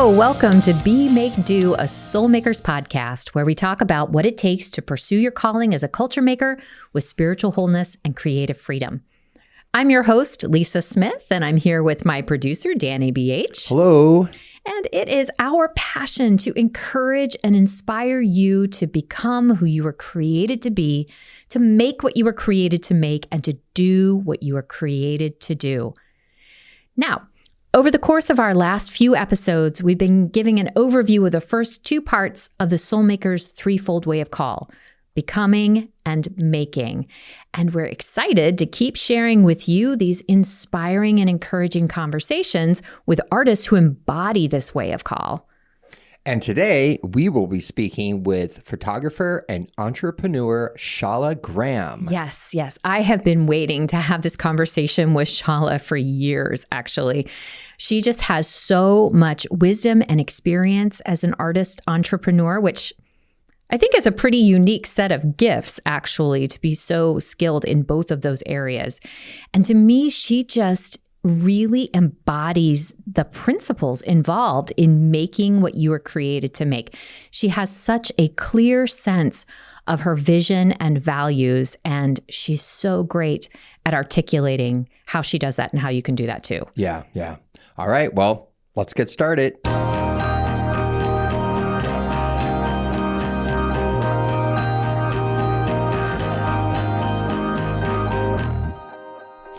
Hello, welcome to Be Make Do, a Soul Makers podcast, where we talk about what it takes to pursue your calling as a culture maker with spiritual wholeness and creative freedom. I'm your host, Lisa Smith, and I'm here with my producer, Danny BH. Hello. And it is our passion to encourage and inspire you to become who you were created to be, to make what you were created to make, and to do what you were created to do. Now, over the course of our last few episodes, we've been giving an overview of the first two parts of the Soul Maker's threefold way of call: becoming and making. And we're excited to keep sharing with you these inspiring and encouraging conversations with artists who embody this way of call. And today we will be speaking with photographer and entrepreneur Shala Graham. Yes. I have been waiting to have this conversation with Shala for years, actually. She just has so much wisdom and experience as an artist entrepreneur, which I think is a pretty unique set of gifts, actually, to be so skilled in both of those areas. And to me, she just really embodies the principles involved in making what you were created to make. She has such a clear sense of her vision and values, and she's so great at articulating how she does that and how you can do that too. Yeah. All right, well, let's get started.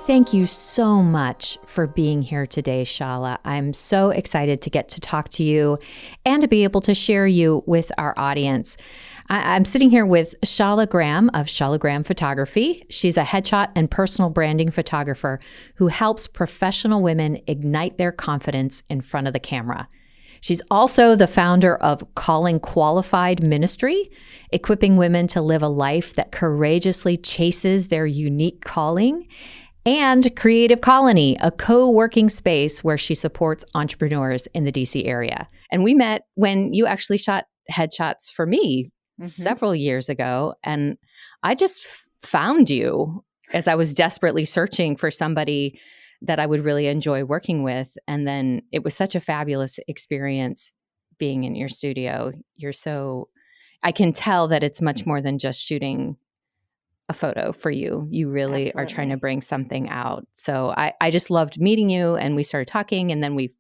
Thank you so much for being here today, Shala. I'm so excited to get to talk to you and to be able to share you with our audience. I'm sitting here with Shala Graham of Shala Graham Photography. She's a headshot and personal branding photographer who helps professional women ignite their confidence in front of the camera. She's also the founder of Calling Qualified Ministry, equipping women to live a life that courageously chases their unique calling, and Creative Colony, a co-working space where she supports entrepreneurs in the DC area. And we met when you actually shot headshots for me several years ago. And I just found you as I was desperately searching for somebody that I would really enjoy working with. And then it was such a fabulous experience being in your studio. I can tell that it's much more than just shooting a photo for you. You really Absolutely. are trying to bring something out. So I just loved meeting you, and we started talking, and then we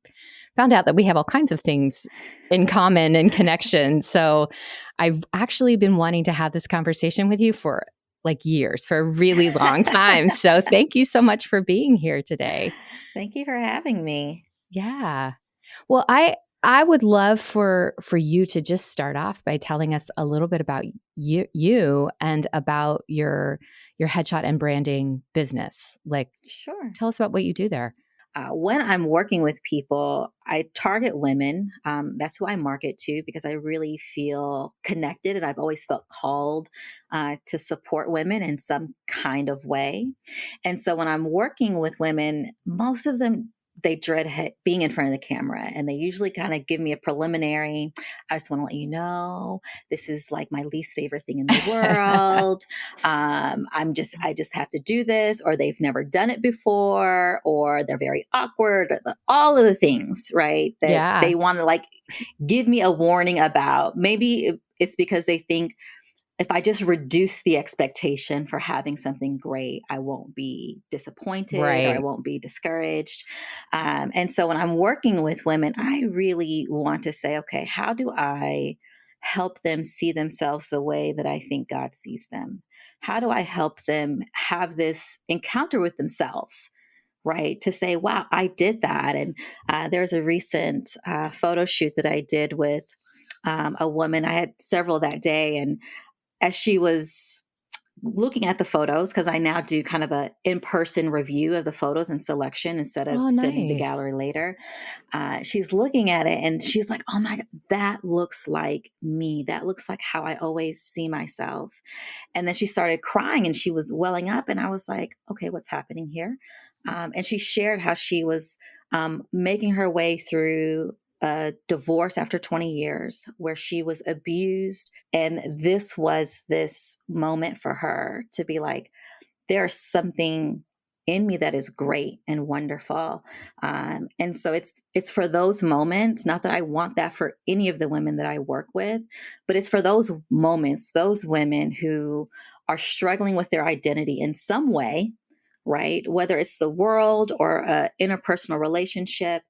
found out that we have all kinds of things in common and connection. So I've actually been wanting to have this conversation with you for like years, for a really long time. So thank you so much for being here today. Thank you for having me. Yeah. Well, I would love for you to just start off by telling us a little bit about you and about your headshot and branding business. Like, Sure. tell us about what you do there. When I'm working with people, I target women. That's who I market to because I really feel connected, and I've always felt called to support women in some kind of way. And so when I'm working with women, most of them, they dread being in front of the camera, and they usually kind of give me a preliminary. I just want to let you know, this is like my least favorite thing in the world. I just have to do this, or they've never done it before, or they're very awkward, all of the things, right? That they want to like give me a warning about. Maybe it's because they think, if I just reduce the expectation for having something great, I won't be disappointed, Right. or I won't be discouraged. And so when I'm working with women, I really want to say, okay, how do I help them see themselves the way that I think God sees them? How do I help them have this encounter with themselves? Right. To say, wow, I did that. And there's a recent photo shoot that I did with a woman. I had several that day. And as she was looking at the photos, because I now do kind of a in-person review of the photos and selection instead of sending the gallery later. She's looking at it and she's like, oh my God, that looks like me. That looks like how I always see myself. And then she started crying and she was welling up. And I was like, okay, what's happening here? And she shared how she was making her way through a divorce after 20 years where she was abused. And this was this moment for her to be like, there's something in me that is great and wonderful. And so it's for those moments, not that I want that for any of the women that I work with, but it's for those moments, those women who are struggling with their identity in some way, right? Whether it's the world or a interpersonal relationship,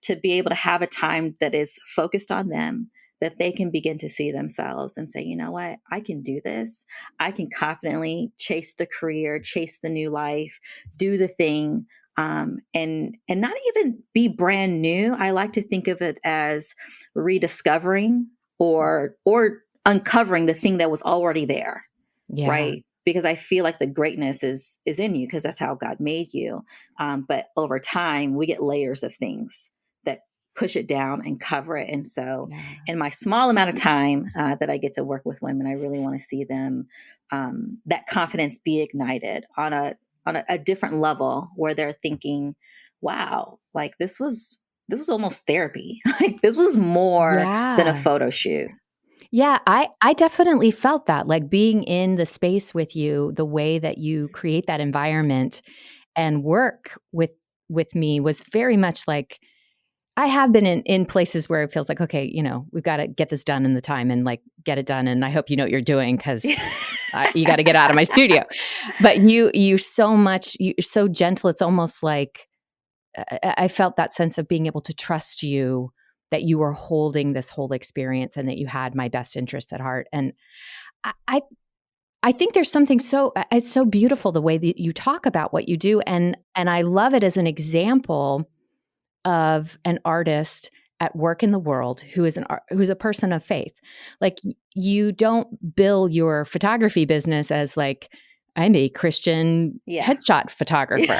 to be able to have a time that is focused on them, that they can begin to see themselves and say, you know what, I can do this. I can confidently chase the career, chase the new life, do the thing, and not even be brand new. I like to think of it as rediscovering or uncovering the thing that was already there, Yeah. right? Because I feel like the greatness is in you because that's how God made you. But over time, we get layers of things that push it down and cover it. And so, Yeah. in my small amount of time that I get to work with women, I really want to see them that confidence be ignited on a different level where they're thinking, "Wow, like this was almost therapy. Like this was more than a Yeah. photo shoot." Yeah, I definitely felt that, like being in the space with you, the way that you create that environment and work with me was very much like I have been in places where it feels like, okay, we've got to get this done in the time and like get it done. And I hope you know what you're doing because you got to get out of my studio. But you're so gentle. It's almost like I felt that sense of being able to trust you, that you were holding this whole experience and that you had my best interests at heart. And I, I I think there's something it's so beautiful the way that you talk about what you do, and I love it as an example of an artist at work in the world who's a person of faith. Like you don't bill your photography business as like I'm a Christian Yeah. headshot photographer.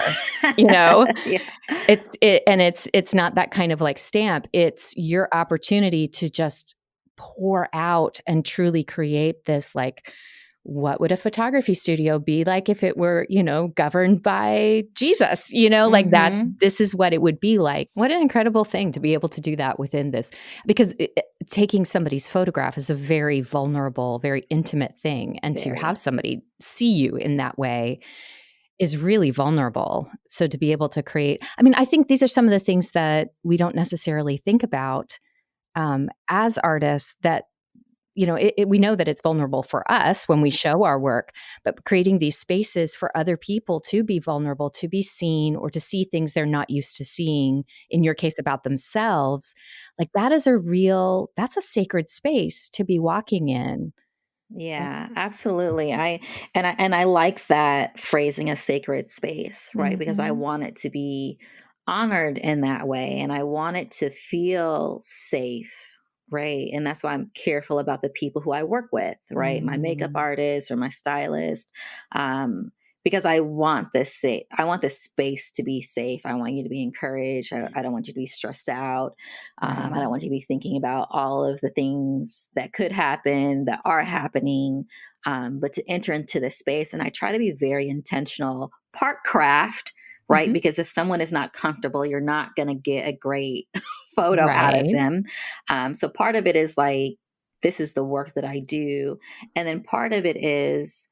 You know, Yeah. it's not that kind of like stamp. It's your opportunity to just pour out and truly create this like what would a photography studio be like if it were, governed by Jesus, like that, Mhm. this is what it would be like. What an incredible thing to be able to do that within this, because taking somebody's photograph is a very vulnerable, very intimate thing. And to Very. have somebody see you in that way is really vulnerable. So to be able to create, I mean, I think these are some of the things that we don't necessarily think about as artists that we know that it's vulnerable for us when we show our work, but creating these spaces for other people to be vulnerable, to be seen, or to see things they're not used to seeing, in your case about themselves, like that's a sacred space to be walking in. Yeah, absolutely. I like that phrasing, a sacred space, right? Because I Mhm. want it to be honored in that way and I want it to feel safe, right? And that's why I'm careful about the people who I work with, right? My makeup Mm. artist or my stylist. Um because I want this space to be safe. I want you to be encouraged. I don't want you to be stressed out. I Right. don't want you to be thinking about all of the things that could happen, that are happening, but to enter into this space. And I try to be very intentional, part craft, right? Mhm. Because if someone is not comfortable, you're not going to get a great photo out of Right. them. So part of it is like, this is the work that I do. And then part of it is,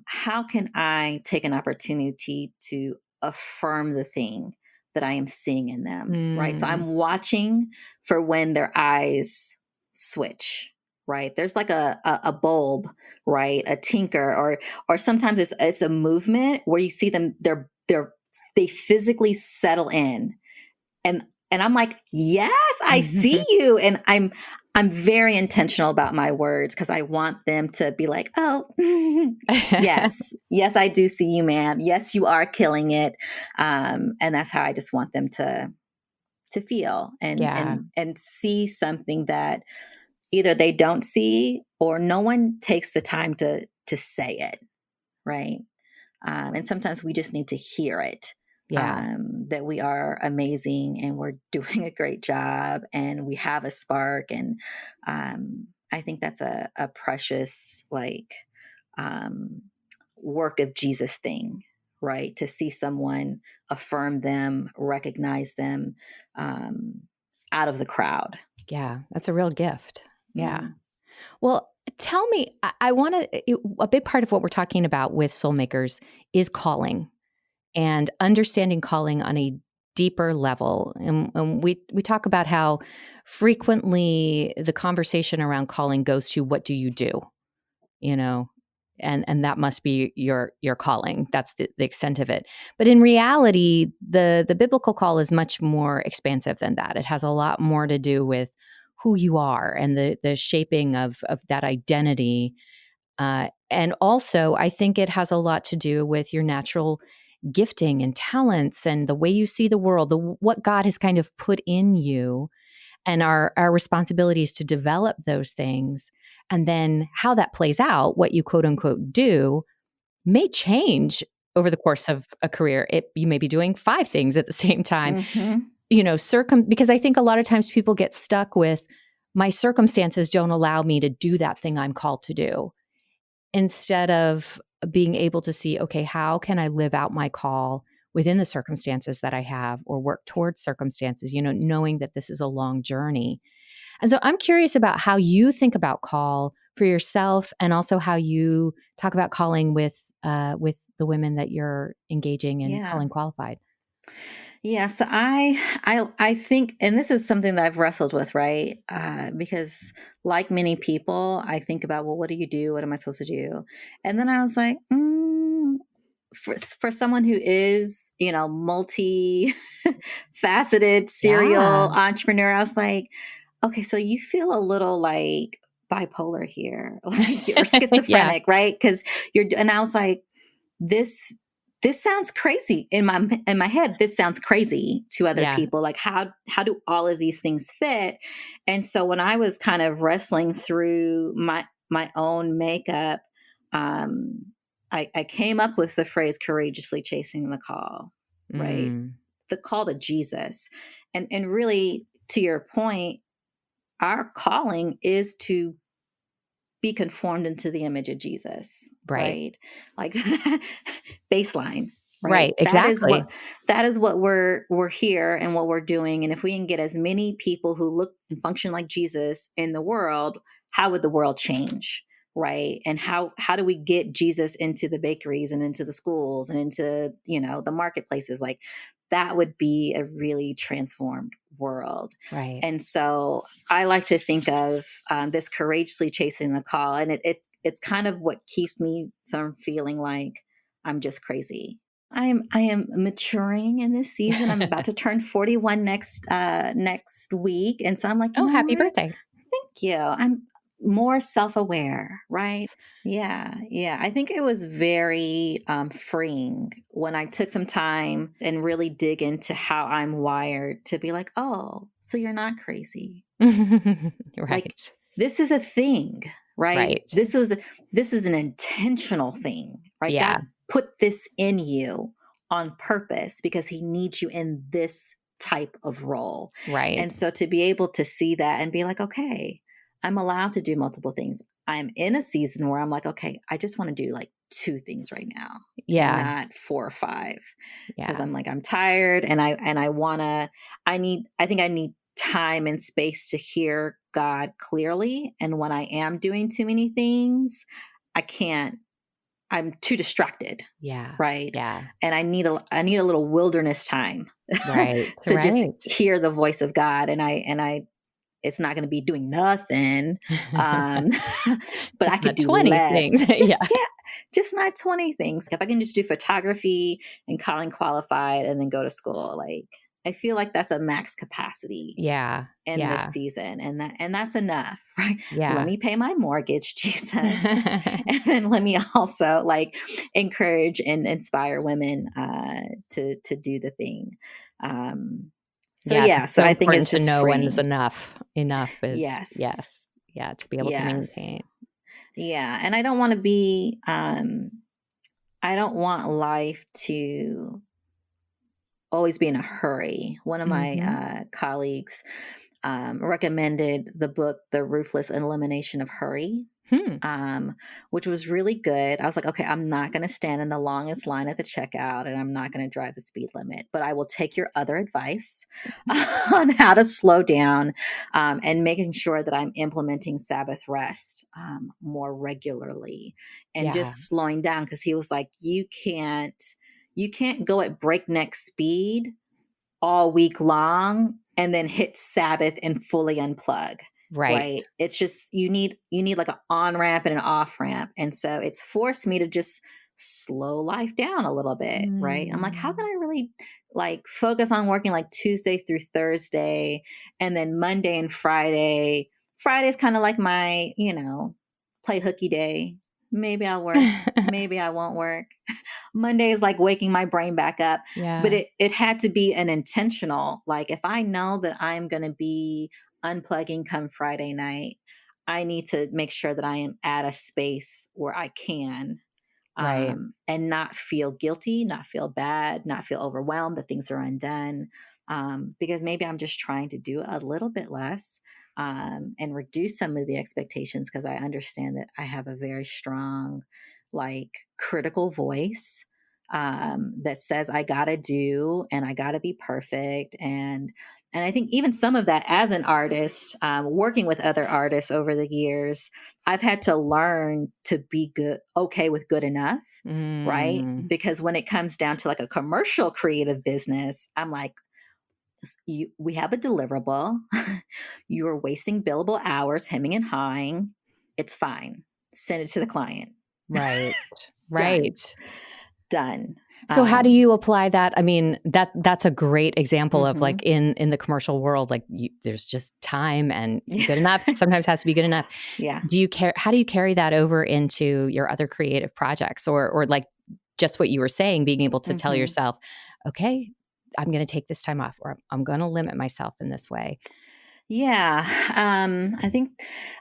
how can I take an opportunity to affirm the thing that I am seeing in them, right? So Mm. I'm watching for when their eyes switch, right? There's like a bulb, right? A tinker, or sometimes it's a movement where you see them, they physically settle in, and I'm like, yes, I see you. And I'm very intentional about my words because I want them to be like, oh, yes, yes, I do see you, ma'am. Yes, you are killing it. And that's how I just want them to feel Yeah. and see something that either they don't see or no one takes the time to say it, right? And sometimes we just need to hear it, Yeah. that we are amazing and we're doing a great job and we have a spark. And I think that's a precious, like, um, work of Jesus thing, right? To see someone, affirm them, recognize them, um, out of the crowd. Yeah. That's a real gift. Yeah. Mm. Well, tell me, I want to, a big part of what we're talking about with Soulmakers is calling. and understanding calling on a deeper level. And we talk about how frequently the conversation around calling goes to what do you do? You know, and that must be your calling. That's the extent of it. But in reality, the biblical call is much more expansive than that. It has a lot more to do with who you are and the shaping of that identity. And also, I think it has a lot to do with your natural gifting and talents and the way you see the world, what God has kind of put in you, and our responsibility is to develop those things. And then how that plays out, what you quote unquote do, may change over the course of a career. You may be doing 5 things at the same time, because I think a lot of times people get stuck with my circumstances don't allow me to do that thing I'm called to do, instead of being able to see, okay, how can I live out my call within the circumstances that I have, or work towards circumstances, knowing that this is a long journey. And so I'm curious about how you think about call for yourself, and also how you talk about calling with the women that you're engaging and Yeah. calling qualified. Yeah, so I think, and this is something that I've wrestled with, right? Because like many people, I think about, well, what do you do? What am I supposed to do? And then I was like, for someone who is, multi faceted serial Yeah. entrepreneur, I was like, okay, so you feel a little like bipolar here, like you're Yeah. schizophrenic, right? Because and I was like, this sounds crazy in my head. This sounds crazy to other Yeah. people. Like how do all of these things fit? And so when I was kind of wrestling through my own makeup, um, I came up with the phrase "courageously chasing the call," right? Mm, The call to Jesus, and really, to your point, our calling is to be conformed into the image of Jesus, right. right? Like baseline, right? Right. Exactly. That is what we're here and what we're doing. And if we can get as many people who look and function like Jesus in the world, how would the world change? Right. And how do we get Jesus into the bakeries and into the schools and into, the marketplaces? Like that would be a really transformed world. Right. And so I like to think of this courageously chasing the call, and it's kind of what keeps me from feeling like I'm just crazy. I am maturing in this season. I'm about to turn 41 next week, and so I'm like, you Oh, know happy what? birthday. Thank you. I'm more self-aware, right? Yeah, yeah. I think it was very freeing when I took some time and really dig into how I'm wired to be like, oh, so you're not crazy. Like Right. this is a thing, right? Right. This is an intentional thing, right? Yeah. God put this in you on purpose because he needs you in this type of role. Right. And so to be able to see that and be like, okay, I'm allowed to do multiple things. I'm in a season where I'm like, okay, I just want to do like 2 things right now and Yeah. not 4 or 5 because Yeah. I'm tired and I want to I think I need time and space to hear God clearly. And when I am doing too many things, I'm too distracted, Yeah. right? Yeah. And I need a little wilderness time Right. to just Right. hear the voice of God. And I it's not going to be doing nothing. Um, but I Just could not do 20 things. less. Yeah. Just not 20 things. If I can just do photography and calling qualified and then go to school, like I feel like that's a max capacity Yeah. in this Yeah. season. And that's enough, right? Let Yeah. me pay my mortgage, Jesus. And then let me also like encourage and inspire women to do the thing. So Yeah. yeah, It's so so I think important it's to just know when is freeing. enough. Enough is, Yes. yes. Yeah. To be able to Yes. maintain. Yeah. And I don't want to be I don't want life to always be in a hurry. One of my Hmm. colleagues recommended the book The Ruthless Elimination of Hurry, Hmm. which was really good. I was like, okay, I'm not going to stand in the longest line at the checkout and I'm not going to drive the speed limit, but I will take your other advice on how to slow down and making sure that I'm implementing Sabbath rest more regularly and Yeah. just slowing down. Because he was like, you can't. you can't go at breakneck speed all week long and then hit Sabbath and fully unplug. Right. Right. It's just you need like an on ramp and an off ramp. And so it's forced me to just slow life down a little bit. Right. I'm like, how can I really like focus on working like Tuesday through Thursday and then Monday and Friday. Friday's kind of like my, play hooky day. Maybe I'll work, maybe I won't work. Monday is like waking my brain back up. Yeah. But it had to be an intentional, like if I know that I'm going to be unplugging come Friday night, I need to make sure that I am at a space where I can Right. and not feel guilty, not feel bad, not feel overwhelmed that things are undone. Because maybe I'm just trying to do a little bit less and reduce some of the expectations because I understand that I have a very strong, like, critical voice that says I gotta do and I gotta be perfect. And I think even some of that as an artist, working with other artists over the years, I've had to learn to be okay with good enough, right? Because when it comes down to like a commercial creative business, I'm like, we have a deliverable. You are wasting billable hours hemming and hawing. It's fine. Send it to the client. Right. Done. Right. Done. So how do you apply that? I mean, that's a great example of like in the commercial world, like there's just time and good enough sometimes has to be good enough. Yeah. How do you carry that over into your other creative projects or like just what you were saying, being able to tell yourself, okay, I'm going to take this time off or I'm going to limit myself in this way? Yeah. I think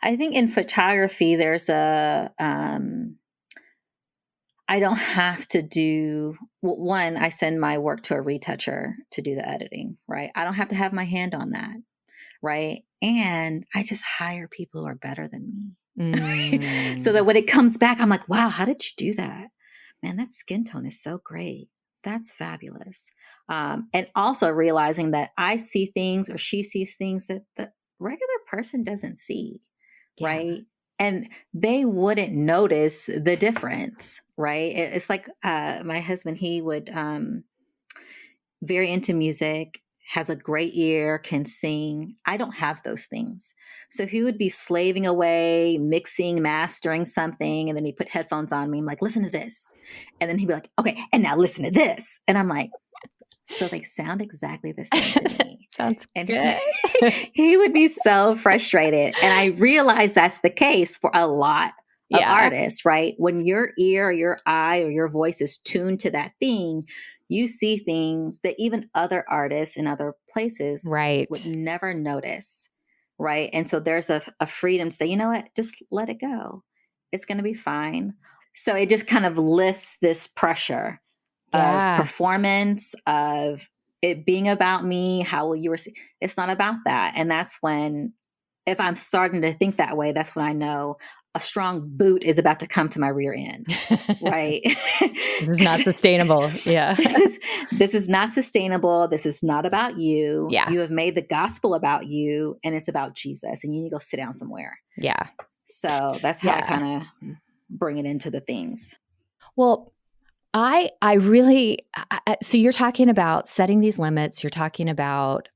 in photography, there's I don't have to do one. I send my work to a retoucher to do the editing, right? I don't have to have my hand on that, right? And I just hire people who are better than me. So that when it comes back, I'm like, wow, how did you do that? Man, that skin tone is so great. That's fabulous. And also realizing that I see things or she sees things that the regular person doesn't see, right? And they wouldn't notice the difference, right? It's like my husband, he would very into music, has a great ear, can sing. I don't have those things. So he would be slaving away, mixing, mastering something, and then he'd put headphones on me. I'm like, listen to this. And then he'd be like, okay, and now listen to this. And I'm like, so they sound exactly the same to me. Sounds and good. He would be so frustrated. And I realize that's the case for a lot of artists, right? When your ear or your eye or your voice is tuned to that thing, you see things that even other artists in other places would never notice, right? And so there's a freedom to say, you know what, just let it go. It's going to be fine. So it just kind of lifts this pressure of performance, of it being about me. How will you receive? It's not about that. And that's when, if I'm starting to think that way, that's when I know a strong boot is about to come to my rear end, right? This is not sustainable. Yeah. This is not sustainable. This is not about you. Yeah. You have made the gospel about you and it's about Jesus and you need to go sit down somewhere. Yeah. So that's how I kind of bring it into the things. Well, I really, so you're talking about setting these limits, you're talking about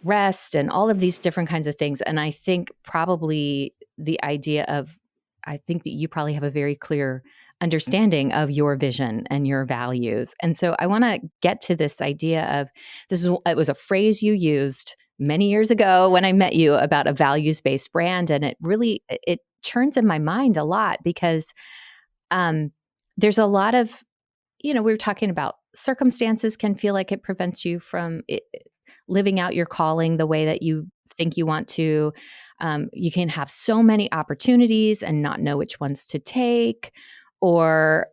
rest and all of these different kinds of things. And I think probably the idea of, I think that you probably have a very clear understanding of your vision and your values. And so I want to get to this idea of it was a phrase you used many years ago when I met you about a values-based brand. And it turns in my mind a lot because there's a lot of, we were talking about circumstances can feel like it prevents you from living out your calling the way that you think you want to. You can have so many opportunities and not know which ones to take, or,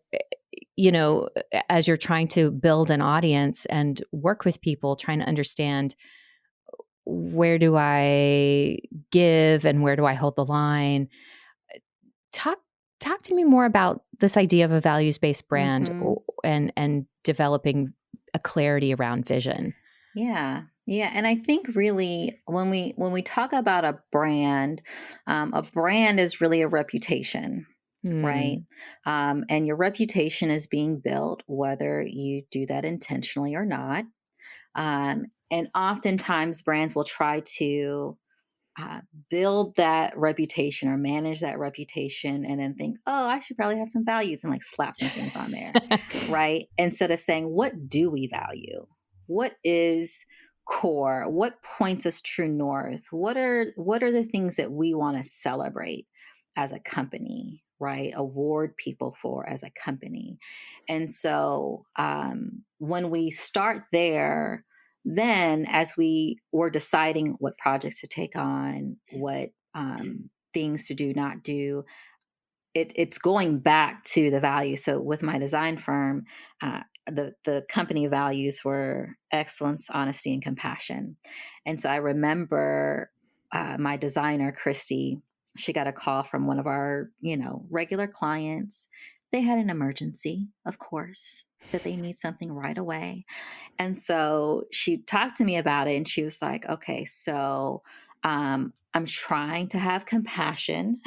as you're trying to build an audience and work with people, trying to understand where do I give and where do I hold the line. Talk to me more about this idea of a values-based brand and developing a clarity around vision. Yeah. Yeah. And I think really when we talk about a brand is really a reputation, right? And your reputation is being built, whether you do that intentionally or not. And oftentimes brands will try to uh, build that reputation or manage that reputation and then think, oh, I should probably have some values and like slap some things on there, right? Instead of saying, what do we value? What is core? What points us true north? What are the things that we want to celebrate as a company, right? Award people for as a company. And so when we start there, then as we were deciding what projects to take on, what things to do, not do, it's going back to the value. So with my design firm, the company values were excellence, honesty, and compassion. And so I remember my designer, Christy, she got a call from one of our, regular clients. They had an emergency, of course, that they need something right away. And so she talked to me about it and she was like, okay, so I'm trying to have compassion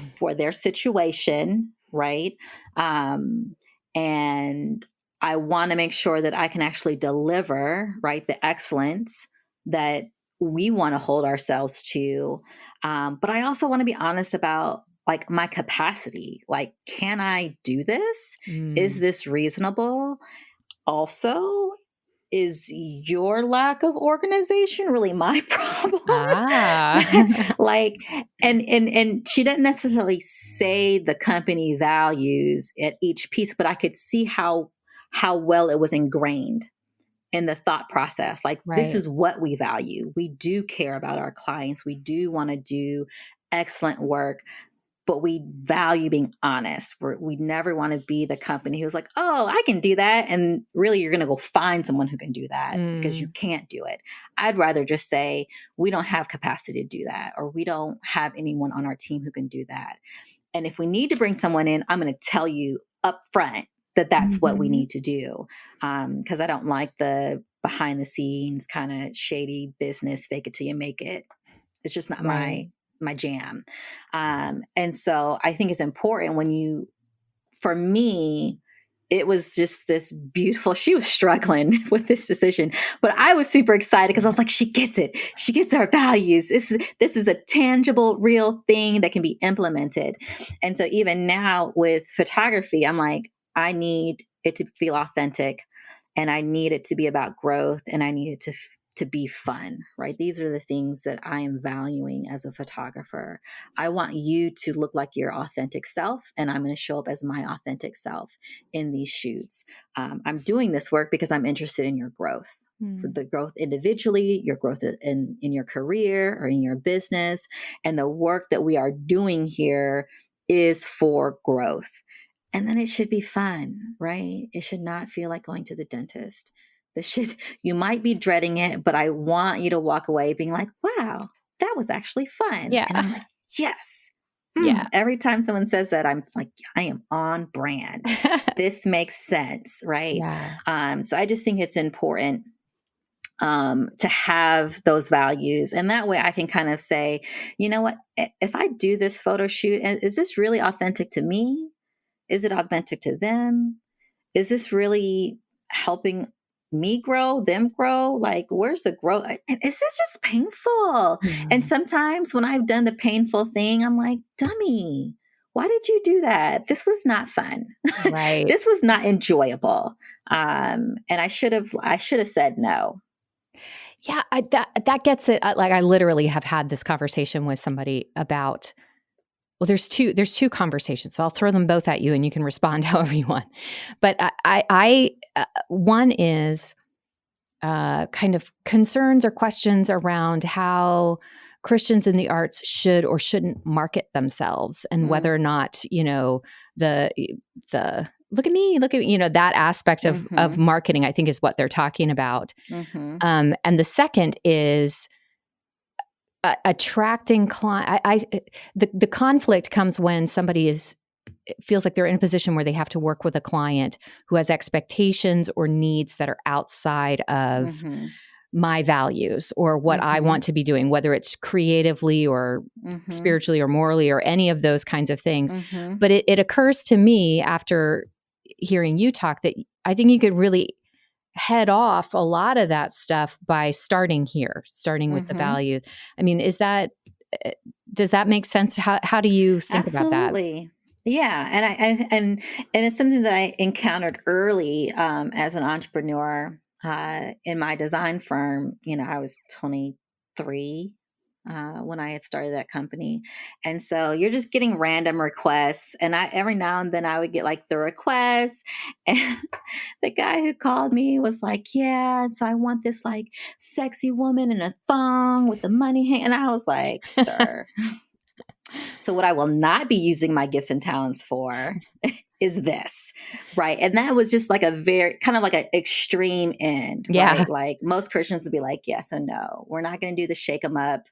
for their situation, right? Um, and I want to make sure that I can actually deliver, right, the excellence that we want to hold ourselves to. But I also want to be honest about like my capacity. Like, can I do this? Is this reasonable? Also, is your lack of organization really my problem? Like, and she didn't necessarily say the company values at each piece, but I could see how well it was ingrained in the thought process. Like, this is what we value. We do care about our clients. We do want to do excellent work, but we value being honest. We never want to be the company who's like, oh, I can do that. And really, you're going to go find someone who can do that because you can't do it. I'd rather just say, we don't have capacity to do that, or we don't have anyone on our team who can do that. And if we need to bring someone in, I'm going to tell you up front that that's what we need to do. Because I don't like the behind the scenes kind of shady business, fake it till you make it. It's just not my jam. And so I think it's important for me, it was just this beautiful, she was struggling with this decision, but I was super excited because I was like, she gets it. She gets our values. This is a tangible, real thing that can be implemented. And so even now with photography, I'm like, I need it to feel authentic and I need it to be about growth and I need it to be fun, right? These are the things that I am valuing as a photographer. I want you to look like your authentic self, and I'm going to show up as my authentic self in these shoots. I'm doing this work because I'm interested in your growth, for the growth individually, your growth in your career or in your business. And the work that we are doing here is for growth. And then it should be fun, right? It should not feel like going to the dentist. You might be dreading it, but I want you to walk away being like, wow, that was actually fun. Yeah. And I'm like, yes. Yeah. Every time someone says that, I'm like, I am on brand. This makes sense, right? Yeah. So I just think it's important to have those values. And that way I can kind of say, you know what, if I do this photo shoot, is this really authentic to me? Is it authentic to them? Is this really helping me grow, them grow? Like, where's the growth? And is this just painful? And sometimes when I've done the painful thing, I'm like, dummy, why did you do that? This was not fun. Right. This was not enjoyable. And I should have said no. Yeah, that gets it. Like, I literally have had this conversation with somebody about. Well, there's two conversations. So I'll throw them both at you, and you can respond however you want. But one is kind of concerns or questions around how Christians in the arts should or shouldn't market themselves, and whether or not the look at me, that aspect of marketing, I think, is what they're talking about. And the second is attracting client. The conflict comes when somebody feels like they're in a position where they have to work with a client who has expectations or needs that are outside of my values or what I want to be doing, whether it's creatively or spiritually or morally or any of those kinds of things. But it occurs to me after hearing you talk that I think you could really head off a lot of that stuff by starting here, starting with the values. I mean, does that make sense? How do you think about that? Absolutely. Yeah, and it's something that I encountered early as an entrepreneur in my design firm. I was 23 when I had started that company, and so you're just getting random requests, and every now and then I would get like the request, and the guy who called me was like, "Yeah, and so I want this like sexy woman in a thong with the money hang," and I was like, "Sir." So what I will not be using my gifts and talents for is this, right? And that was just like a very kind of like an extreme end, Yeah. right? Like most Christians would be like, yes and no. We're not going to do the shake them up,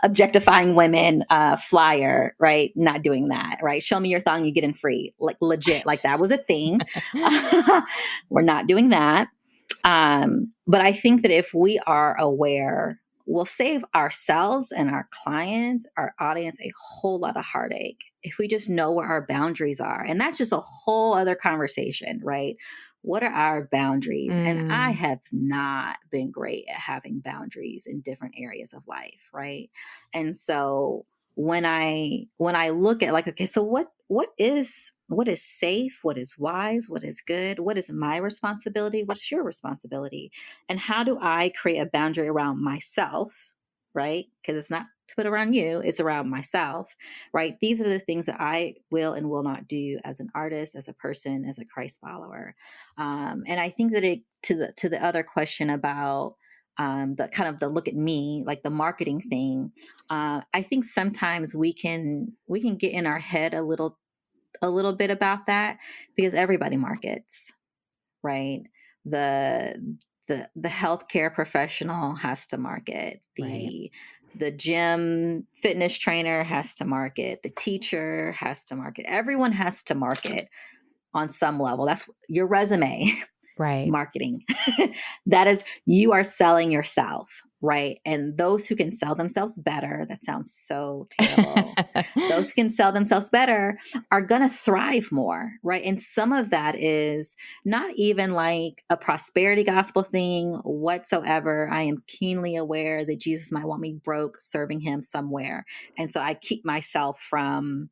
objectifying women flyer, right? Not doing that, right? Show me your thong, you get in free, like legit, like that was a thing. We're not doing that. But I think that if we are aware, we'll save ourselves and our clients, our audience, a whole lot of heartache if we just know where our boundaries are. And that's just a whole other conversation, right? What are our boundaries? And I have not been great at having boundaries in different areas of life, right? And so when I look at like, okay, so what is safe, what is wise, what is good, what is my responsibility, what's your responsibility, and how do I create a boundary around myself, right? Because it's not to put around you, it's around myself, right? These are the things that I will and will not do as an artist, as a person, as a Christ follower. And I think that it to the other question about the kind of the look at me, like the marketing thing. I think sometimes we can get in our head a little bit about that because everybody markets, right? The healthcare professional has to market. The gym fitness trainer has to market. The teacher has to market. Everyone has to market on some level. That's your resume. Right. Marketing. That is, you are selling yourself, right? And those who can sell themselves better, that sounds so terrible. Those who can sell themselves better are going to thrive more, right? And some of that is not even like a prosperity gospel thing whatsoever. I am keenly aware that Jesus might want me broke serving him somewhere. And so I keep myself from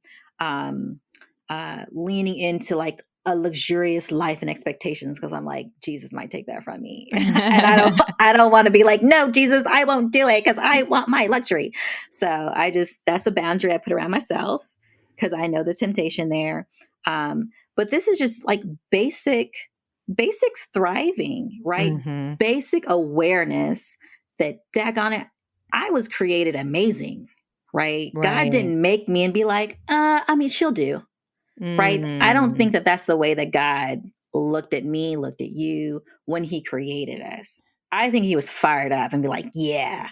leaning into like a luxurious life and expectations because I'm like, Jesus might take that from me. And I don't want to be like, no, Jesus, I won't do it because I want my luxury. So that's a boundary I put around myself because I know the temptation there. But this is just like basic thriving, right? Basic awareness that daggone it, I was created amazing, right? God didn't make me and be like, I mean, she'll do. Right. I don't think that that's the way that God looked at me, looked at you when he created us. I think he was fired up and be like, yeah,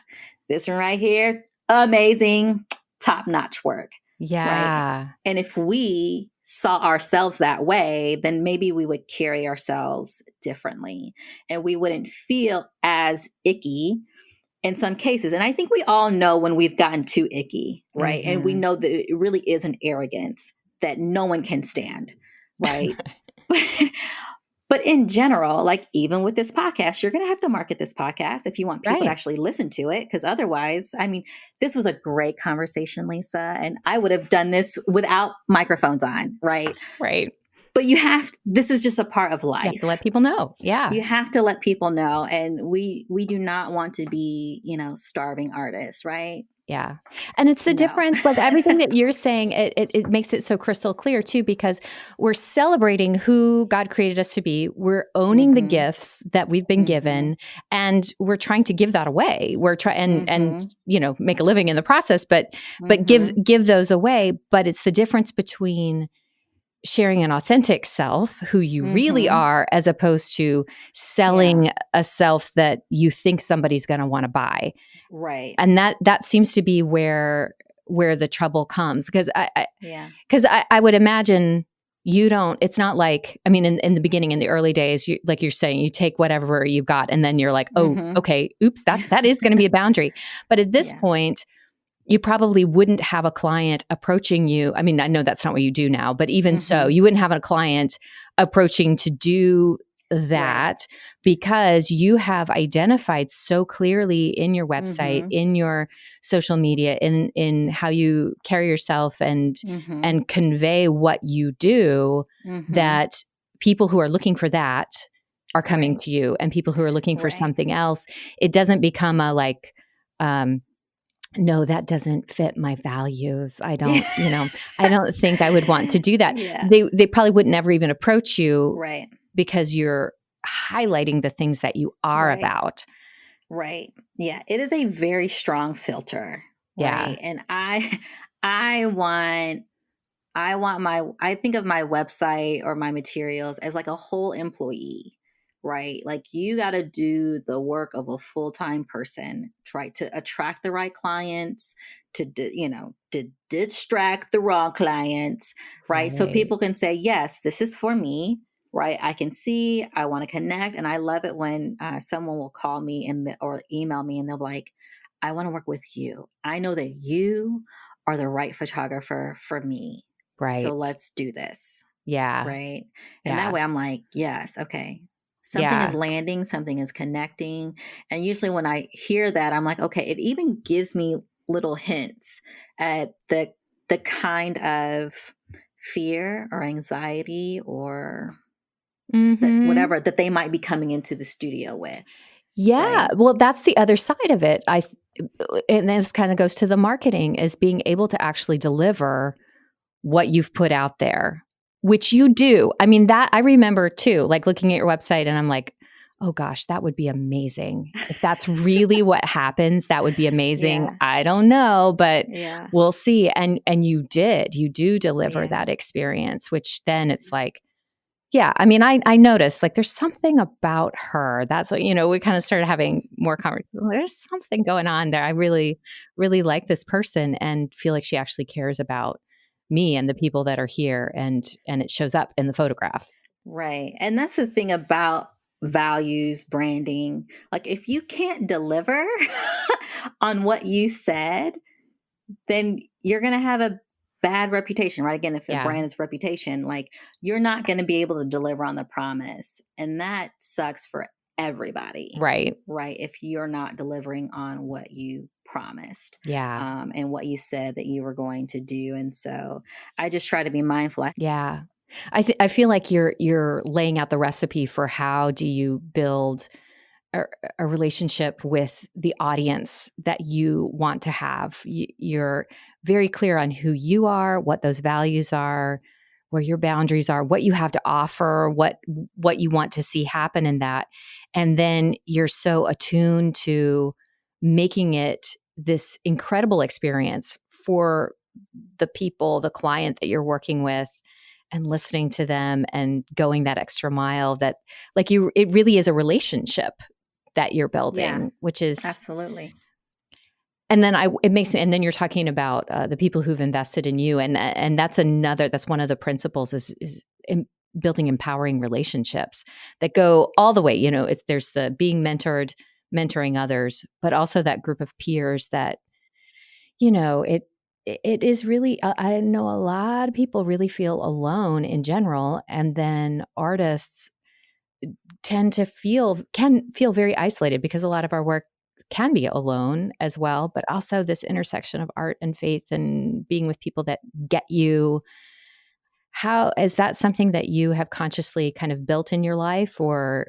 this one right here, amazing, top notch work. Yeah. Right. And if we saw ourselves that way, then maybe we would carry ourselves differently and we wouldn't feel as icky in some cases. And I think we all know when we've gotten too icky, right? And we know that it really is an arrogance that no one can stand, right? But in general, like even with this podcast, you're going to have to market this podcast if you want people to actually listen to it. Because otherwise, I mean, this was a great conversation, Lisa, and I would have done this without microphones on, right? Right. But this is just a part of life. You have to let people know. Yeah. You have to let people know. And we do not want to be, starving artists, right? Yeah. And it's the difference, like everything that you're saying, it makes it so crystal clear too, because we're celebrating who God created us to be. We're owning the gifts that we've been given, and we're trying to give that away. We're trying and make a living in the process, but give those away. But it's the difference between sharing an authentic self, who you really are, as opposed to selling a self that you think somebody's going to want to buy. Right. And that seems to be where the trouble comes, because I would imagine you don't, it's not like, I mean, in the beginning, in the early days, like you're saying, you take whatever you've got and then you're like, oh, okay, oops, that is going to be a boundary. But at this Yeah. point, you probably wouldn't have a client approaching you. I mean, I know that's not what you do now, but even so, you wouldn't have a client approaching to do that because you have identified so clearly in your website, in your social media, in how you carry yourself and convey what you do, that people who are looking for that are coming to you, and people who are looking for something else, it doesn't become a like, no, that doesn't fit my values. I don't, I don't think I would want to do that. Yeah. They probably would never even approach you Right. because you're highlighting the things that you are about. Right. Yeah. It is a very strong filter. Yeah. Right. And I want I think of my website or my materials as like a whole employee, right? Like you got to do the work of a full-time person, try to attract the right clients, to distract the wrong clients, right? So people can say, yes, this is for me, right? I can see, I want to connect. And I love it when someone will call me or email me and they'll be like, I want to work with you. I know that you are the right photographer for me. Right. So let's do this. Yeah. Right. And that way I'm like, yes, okay. Something is landing, something is connecting. And usually when I hear that, I'm like, okay, it even gives me little hints at the kind of fear or anxiety or whatever that they might be coming into the studio with. Yeah. Right? Well, that's the other side of it. And this kind of goes to the marketing, is being able to actually deliver what you've put out there, which you do. I mean, that I remember too, like looking at your website and I'm like, oh gosh, that would be amazing. If that's really what happens, that would be amazing. Yeah. I don't know, but Yeah. we'll see. And you do deliver that experience, which then it's like, yeah, I mean, I noticed like there's something about her. That's what, we kind of started having more conversations. There's something going on there. I really, really like this person and feel like she actually cares about me and the people that are here, and it shows up in the photograph. Right. And that's the thing about values, branding. Like if you can't deliver on what you said, then you're going to have a bad reputation, right? Again, if a brand is reputation, like you're not going to be able to deliver on the promise. And that sucks for everybody. Right. Right. If you're not delivering on what you promised. Yeah. And what you said that you were going to do. And so I just try to be mindful. Yeah. I feel like you're laying out the recipe for how do you build a relationship with the audience that you want to have. You're very clear on who you are, what those values are, where your boundaries are, what you have to offer, what you want to see happen in that. And then you're so attuned to making it this incredible experience for the people, the client that you're working with, and listening to them and going that extra mile, that like it really is a relationship that you're building, which is absolutely. And then it makes me, and then you're talking about the people who've invested in you. And that's one of the principles is building empowering relationships that go all the way, there's the being mentored, mentoring others, but also that group of peers that, it is really, I know a lot of people really feel alone in general. And then artists can feel very isolated because a lot of our work can be alone as well, but also this intersection of art and faith and being with people that get you. How is that something that you have consciously kind of built in your life, or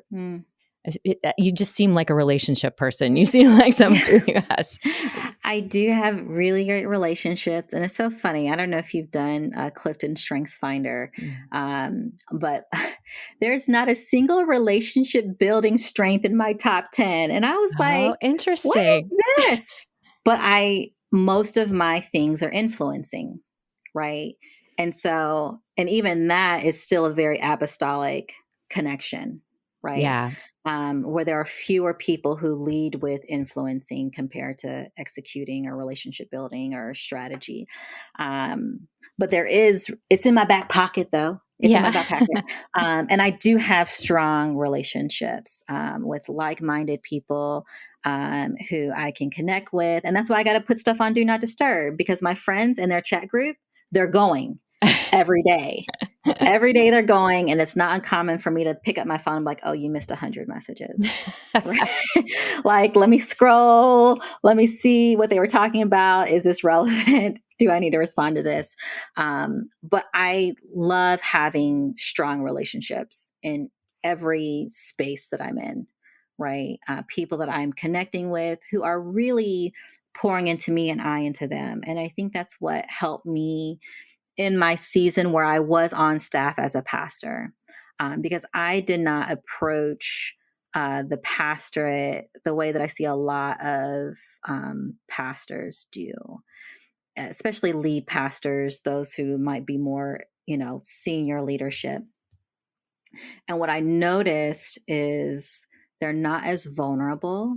you just seem like a relationship person? You seem like somebody who has. I do have really great relationships, and it's so funny. I don't know if you've done Clifton Strengths Finder, but there's not a single relationship building strength in my top 10. And I was like, interesting. What is this? But most of my things are influencing, right? And so, and even that is still a very apostolic connection, right? Yeah. Where there are fewer people who lead with influencing compared to executing or relationship building or strategy. But it's in my back pocket though. It's in my Yeah. backpack. And I do have strong relationships with like-minded people who I can connect with. And that's why I got to put stuff on Do Not Disturb, because my friends in their chat group, they're going every day. Every day they're going, and it's not uncommon for me to pick up my phone and be like, oh, you missed 100 messages. Right? Like, let me scroll. Let me see what they were talking about. Is this relevant? Do I need to respond to this? But I love having strong relationships in every space that I'm in, right? People that I'm connecting with who are really pouring into me and I into them. And I think that's what helped me in my season where I was on staff as a pastor, because I did not approach the pastorate the way that I see a lot of pastors do, especially lead pastors, those who might be more, senior leadership. And what I noticed is they're not as vulnerable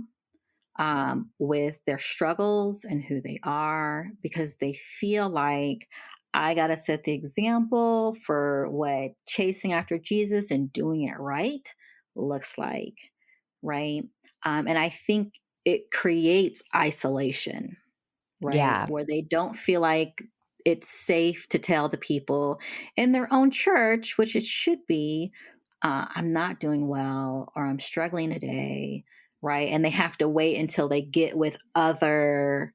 with their struggles and who they are, because they feel like I got to set the example for what chasing after Jesus and doing it right looks like. Right. And I think it creates isolation, right? Yeah. Where they don't feel like it's safe to tell the people in their own church, which it should be, I'm not doing well or I'm struggling today, right? And they have to wait until they get with other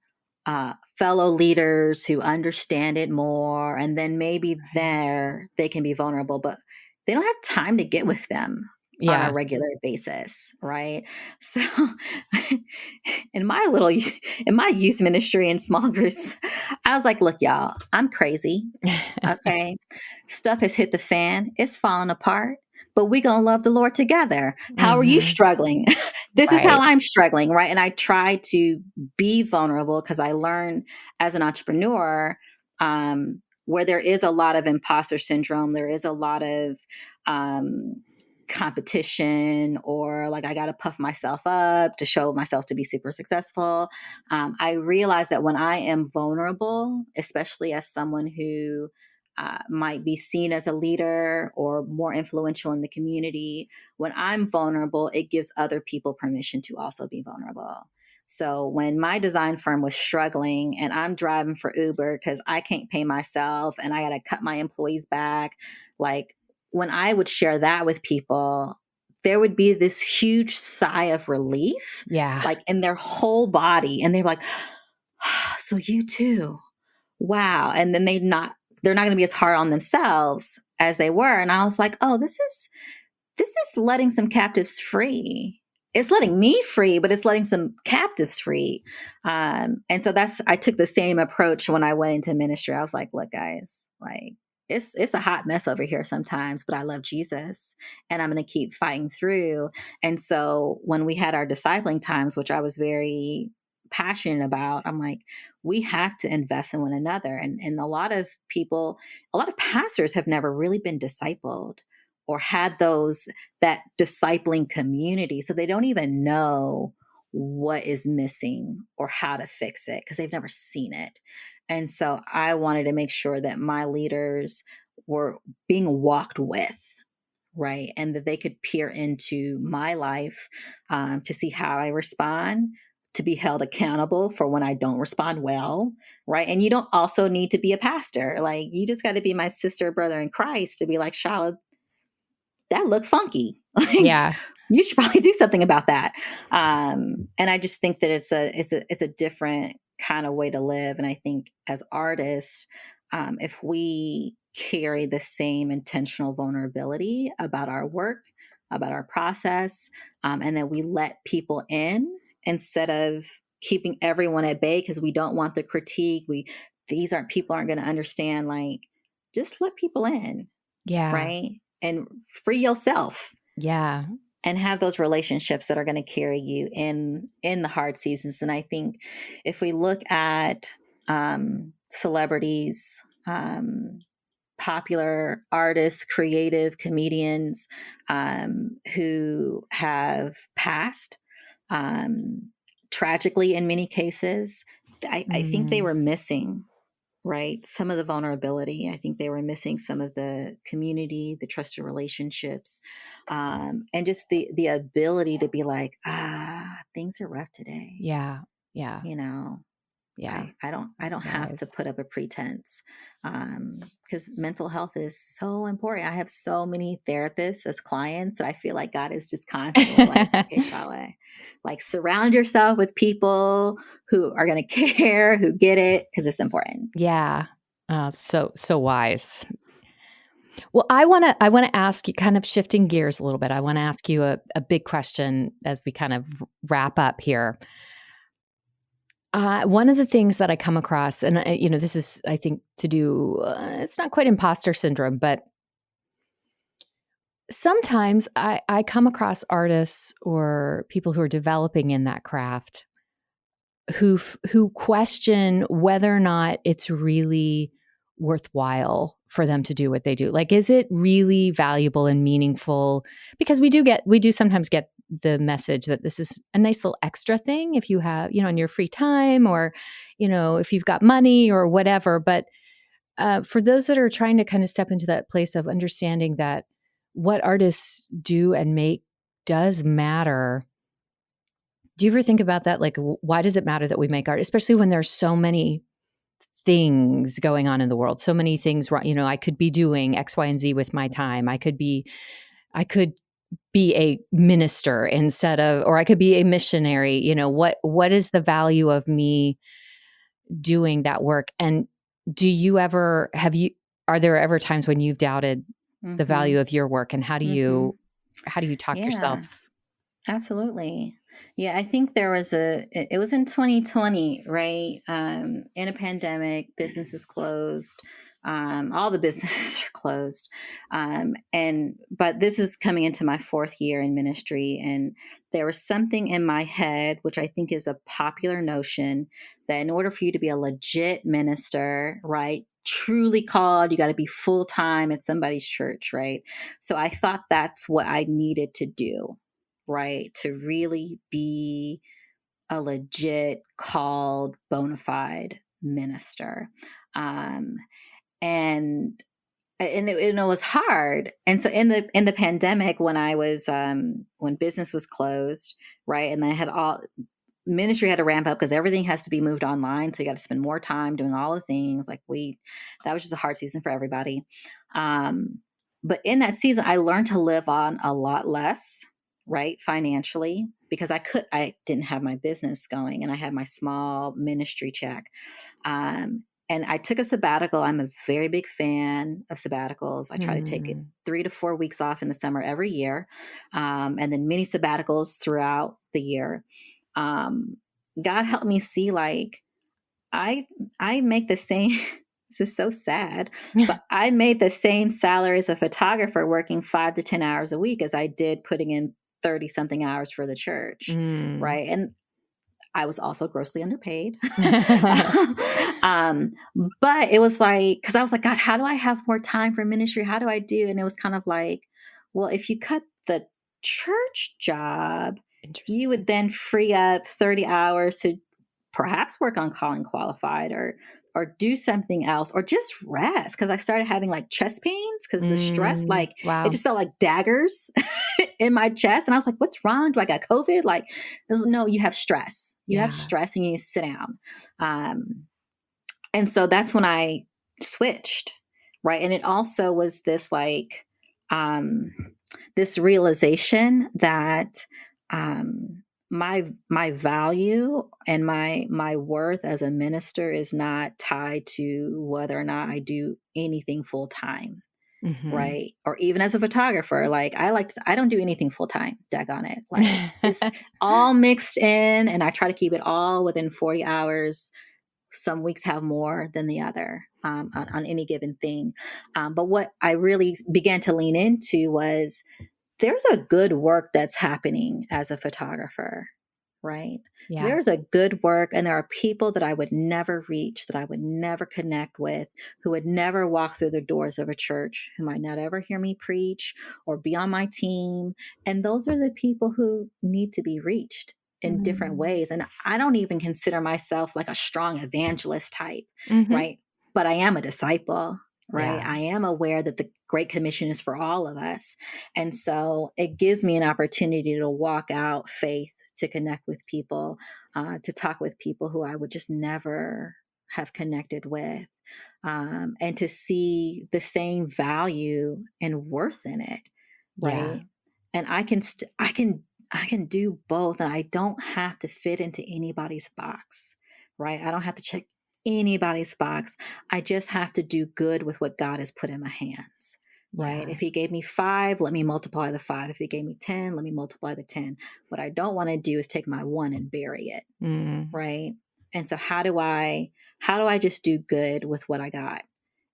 fellow leaders who understand it more. And then maybe there they can be vulnerable, but they don't have time to get with them on a Yeah. regular basis, right? So in my youth ministry and small groups, I was like, look, y'all, I'm crazy. Okay. Stuff has hit the fan. It's falling apart, but we going to love the Lord together. How are you Mhm. struggling? This is how Right. I'm struggling. Right. And I try to be vulnerable because I learned as an entrepreneur, where there is a lot of imposter syndrome, there is a lot of, competition, or like I got to puff myself up to show myself to be super successful. I realize that when I am vulnerable, especially as someone who might be seen as a leader or more influential in the community, when I'm vulnerable, it gives other people permission to also be vulnerable. So when my design firm was struggling and I'm driving for Uber because I can't pay myself and I got to cut my employees back, like when I would share that with people, there would be this huge sigh of relief, Yeah. like in their whole body. And they're like, so you too. Wow. And then they're not going to be as hard on themselves as they were. And I was like, oh, this is letting some captives free. It's letting me free, but it's letting some captives free. And so I took the same approach when I went into ministry. I was like, look, guys, like it's a hot mess over here sometimes, but I love Jesus and I'm going to keep fighting through. And so when we had our discipling times, which I was very passionate about, I'm like, we have to invest in one another. And a lot of pastors have never really been discipled or had that discipling community. So they don't even know what is missing or how to fix it because they've never seen it. And so I wanted to make sure that my leaders were being walked with, right? And that they could peer into my life to see how I respond, to be held accountable for when I don't respond well, right? And you don't also need to be a pastor. Like, you just got to be my sister, brother in Christ to be like, Shala, that looked funky. Like, Yeah. you should probably do something about that. And I just think that it's a different kind of way to live. And I think as artists, if we carry the same intentional vulnerability about our work, about our process, and then we let people in instead of keeping everyone at bay because we don't want the critique. People aren't going to understand. Like, just let people in, Yeah. right? And free yourself Yeah. and have those relationships that are going to carry you in the hard seasons. And I think if we look at celebrities, popular artists, creative comedians who have passed tragically in many cases, I think they Mm. were missing right? Some of the vulnerability. I think they were missing some of the community, the trusted relationships, and just the ability to be like, things are rough today. Yeah. Yeah. You know, Yeah. I That's don't have to wise. put up a pretense, because mental health is so important. I have so many therapists as clients that I feel like God is just constantly like, okay, Shala, like surround yourself with people who are going to care, who get it, because it's important. Yeah. So wise. Well, I want to ask you, kind of shifting gears a little bit. I want to ask you a big question as we kind of wrap up here. One of the things that I come across, and this is, I think, to do. It's not quite imposter syndrome, but sometimes I come across artists or people who are developing in that craft who question whether or not it's really worthwhile for them to do what they do. Like, is it really valuable and meaningful? Because we do sometimes get the message that this is a nice little extra thing if you have, in your free time, or, if you've got money or whatever. But for those that are trying to kind of step into that place of understanding that what artists do and make does matter. Do you ever think about that? Like, why does it matter that we make art, especially when there's so many things going on in the world, so many things, I could be doing X, Y, and Z with my time. I could be a minister instead of, or I could be a missionary. What is the value of me doing that work? And are there ever times when you've doubted the value of your work, and how do you talk Yeah. yourself? Absolutely. Yeah, I think it was in 2020, right? In a pandemic, businesses closed. All the businesses are closed. But this is coming into my fourth year in ministry. And there was something in my head, which I think is a popular notion, that in order for you to be a legit minister, right? Truly called, you got to be full time at somebody's church, right? So I thought that's what I needed to do, right? To really be a legit, called, bona fide minister. Um, and it was hard. And so in the pandemic, when I was when business was closed, right, and I had all ministry had to ramp up because everything has to be moved online, so you got to spend more time doing all the things. That was just a hard season for everybody. But in that season, I learned to live on a lot less, right, financially, because I didn't have my business going, and I had my small ministry check. And I took a sabbatical. I'm a very big fan of sabbaticals. I try to take it 3 to 4 weeks off in the summer every year, and then mini sabbaticals throughout the year. God helped me see, like, I make the same. This is so sad, but I made the same salary as a photographer working 5 to 10 hours a week as I did putting in 30 something hours for the church. Right. And I was also grossly underpaid. But it was like, because I was like, God, how do I have more time for ministry? How do I do? And it was kind of like, well, if you cut the church job, you would then free up 30 hours to perhaps work on calling qualified, or do something else, or just rest. Because I started having like chest pains because the stress, like, Wow. it just felt like daggers in my chest. And I was like, what's wrong? Do I got COVID? Like, no, you have stress. You have stress and you need to sit down. And so that's when I switched, right? And it also was this like, this realization that my value and my worth as a minister is not tied to whether or not I do anything full time. Right. Or even as a photographer, like I don't do anything full time, daggone it. Like, it's all mixed in, and I try to keep it all within 40 hours. Some weeks have more than the other, on any given thing. But what I really began to lean into was, there's a good work that's happening as a photographer, right? Yeah. There's a good work, and there are people that I would never reach, that I would never connect with, who would never walk through the doors of a church, who might not ever hear me preach or be on my team. And those are the people who need to be reached in different ways. And I don't even consider myself like a strong evangelist type, right? but I am a disciple, right? Yeah. I am aware that the Great Commission is for all of us. And so it gives me an opportunity to walk out faith, to connect with people, to talk with people who I would just never have connected with, and to see the same value and worth in it, Yeah. right? And I can do both, and I don't have to fit into anybody's box, right? I don't have to check anybody's box. I just have to do good with what God has put in my hands, right? Yeah. If He gave me 5, let me multiply the 5. If He gave me 10, let me multiply the 10. What I don't want to do is take my 1 and bury it, Mm. right? And so how do I just do good with what I got?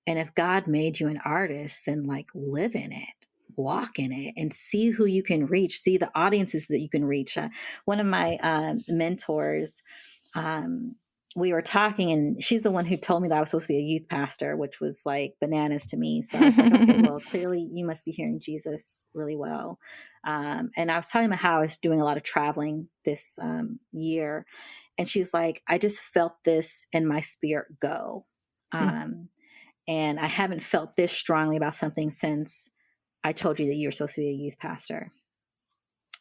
And if God made you an artist, then like live in it, walk in it, and see who you can reach, see the audiences that you can reach. One of my mentors, um, we were talking, and she's the one who told me that I was supposed to be a youth pastor, which was like bananas to me. So I was like, okay, well, clearly you must be hearing Jesus really well. And I was talking about how I was doing a lot of traveling this year. And she's like, I just felt this in my spirit go. Um, and I haven't felt this strongly about something since I told you that you were supposed to be a youth pastor.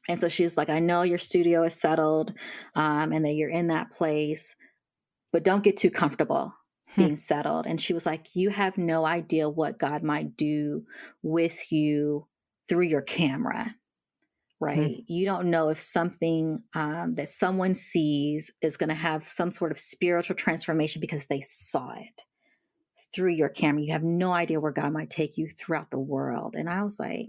And so she was like, I know your studio is settled, and that you're in that place, but don't get too comfortable being settled. And she was like, you have no idea what God might do with you through your camera, right? You don't know if something that someone sees is going to have some sort of spiritual transformation because they saw it through your camera. You have no idea where God might take you throughout the world. And I was like,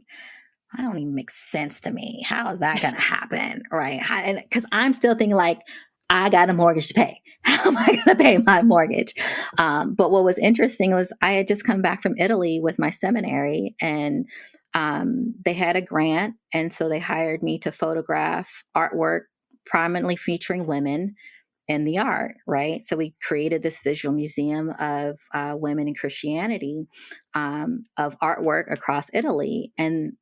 I don't even make sense to me. How is that going to happen? Right. Because I'm still thinking like, I got a mortgage to pay. How am I going to pay my mortgage? But what was interesting was I had just come back from Italy with my seminary, and they had a grant. And so they hired me to photograph artwork prominently featuring women in the art, right? So we created this visual museum of women in Christianity, of artwork across Italy. And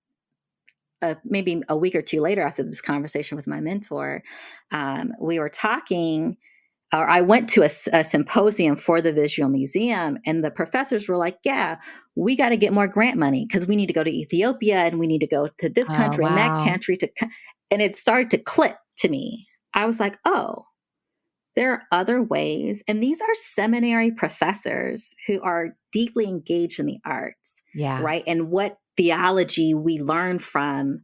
maybe a week or two later, after this conversation with my mentor, we were talking, or I went to a symposium for the visual museum, and the professors were like, yeah, we got to get more grant money because we need to go to Ethiopia, and we need to go to this Oh, country and that wow. country and it started to click to me. I was like, oh, there are other ways. And these are seminary professors who are deeply engaged in the arts, Yeah. right? And what theology we learn from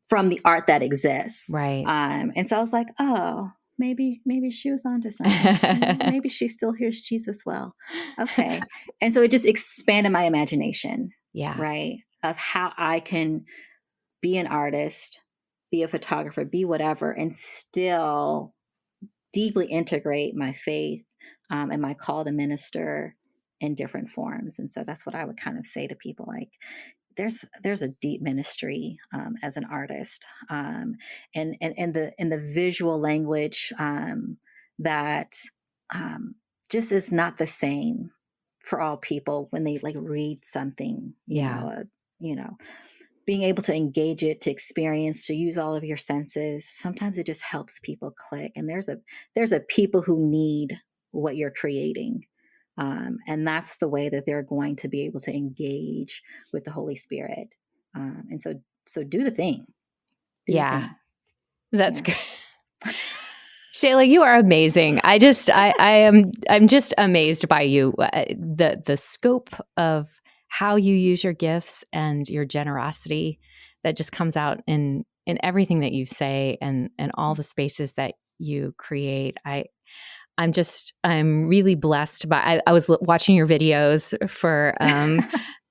the art that exists. Right. And so I was like, oh, maybe she was onto something. Maybe she still hears Jesus well. Okay. And so it just expanded my imagination, Yeah. right? Of how I can be an artist, be a photographer, be whatever, and still deeply integrate my faith, and my call to minister in different forms. And so that's what I would kind of say to people, like, there's a deep ministry, as an artist, and in the visual language, that just is not the same for all people when they like read something, Yeah. you know, being able to engage it, to experience, to use all of your senses. Sometimes it just helps people click. And there's a people who need what you're creating. And that's the way that they're going to be able to engage with the Holy Spirit. And so do the thing. Do the Yeah. thing. That's Yeah. good. Shayla, you are amazing. I'm just amazed by you. The scope of how you use your gifts and your generosity that just comes out in everything that you say and all the spaces that you create. I'm really blessed by. I was watching your videos for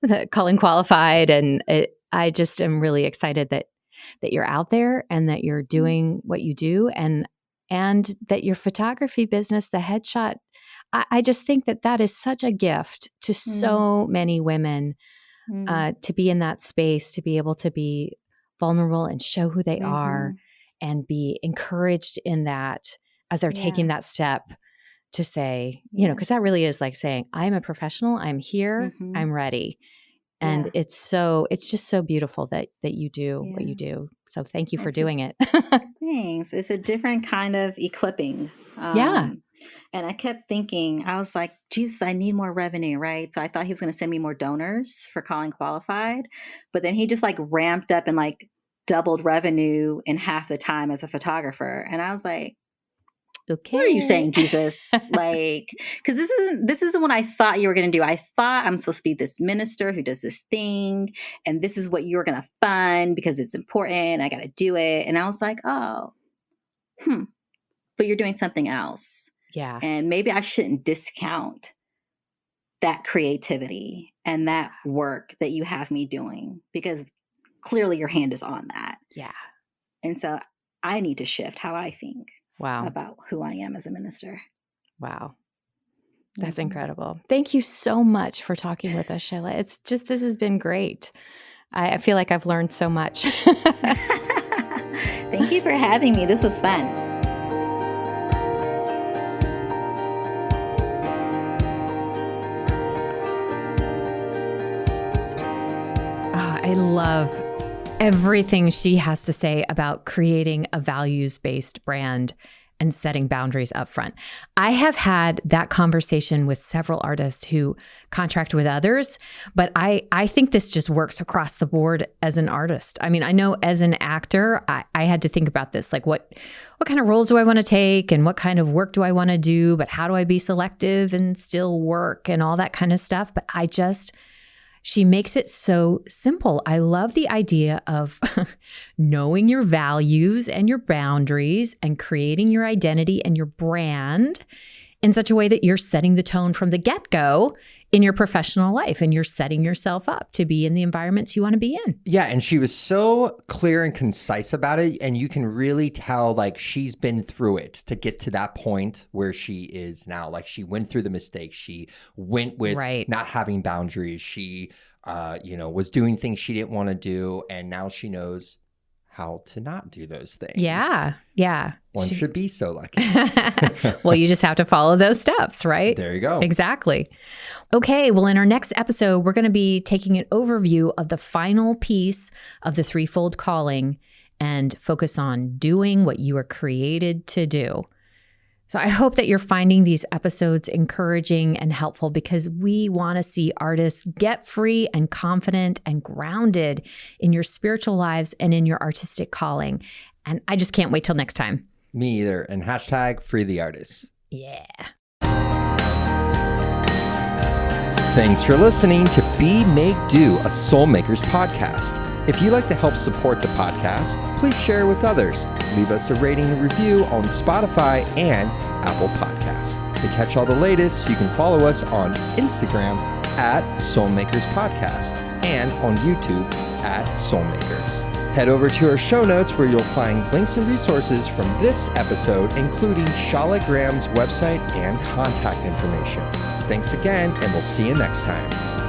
the Calling Qualified, and I just am really excited that you're out there and that you're doing what you do, and that your photography business, the headshot. I just think that is such a gift to so many women, to be in that space, to be able to be vulnerable and show who they are, and be encouraged in that as they're taking that step to say, because that really is like saying, I'm a professional, I'm here, I'm ready. And it's just so beautiful that you do what you do. So thank you for doing it. Thanks. It's a different kind of equipping. Yeah. And I kept thinking, I was like, Jesus, I need more revenue, right? So I thought he was going to send me more donors for calling qualified. But then he just like ramped up and like doubled revenue in half the time as a photographer. And I was like, Okay. what are you saying, Jesus? Like, because this isn't what I thought you were going to do. I thought I'm supposed to be this minister who does this thing, and this is what you're going to fund because it's important. I got to do it. And I was like, oh, but you're doing something else. Yeah. And maybe I shouldn't discount that creativity and that work that you have me doing, because clearly your hand is on that. Yeah. And so I need to shift how I think Wow. about who I am as a minister. Wow. That's incredible. Thank you so much for talking with us, Shala. It's just, this has been great. I feel like I've learned so much. Thank you for having me. This was fun. I love everything she has to say about creating a values-based brand and setting boundaries up front. I have had that conversation with several artists who contract with others, but I think this just works across the board as an artist. I mean, I know as an actor, I had to think about this, like what kind of roles do I want to take and what kind of work do I want to do, but how do I be selective and still work and all that kind of stuff. But she makes it so simple. I love the idea of knowing your values and your boundaries and creating your identity and your brand in such a way that you're setting the tone from the get-go in your professional life, and you're setting yourself up to be in the environments you want to be in. Yeah, and she was so clear and concise about it, and you can really tell like she's been through it to get to that point where she is now. Like she went through the mistakes. She went with not having boundaries. She was doing things she didn't want to do, and now she knows how to not do those things. Yeah. One should be so lucky. Well, you just have to follow those steps, right? There you go. Exactly. Okay, well, in our next episode, we're going to be taking an overview of the final piece of the threefold calling and focus on doing what you are created to do. So I hope that you're finding these episodes encouraging and helpful, because we want to see artists get free and confident and grounded in your spiritual lives and in your artistic calling. And I just can't wait till next time. Me either. And #FreeTheArtists. Yeah. Thanks for listening to Be Make Do, a Soulmakers podcast. If you'd like to help support the podcast, please share with others. Leave us a rating and review on Spotify and Apple Podcasts. To catch all the latest, you can follow us on Instagram @Soulmakers Podcast and on YouTube @Soulmakers. Head over to our show notes where you'll find links and resources from this episode, including Shala Graham's website and contact information. Thanks again, and we'll see you next time.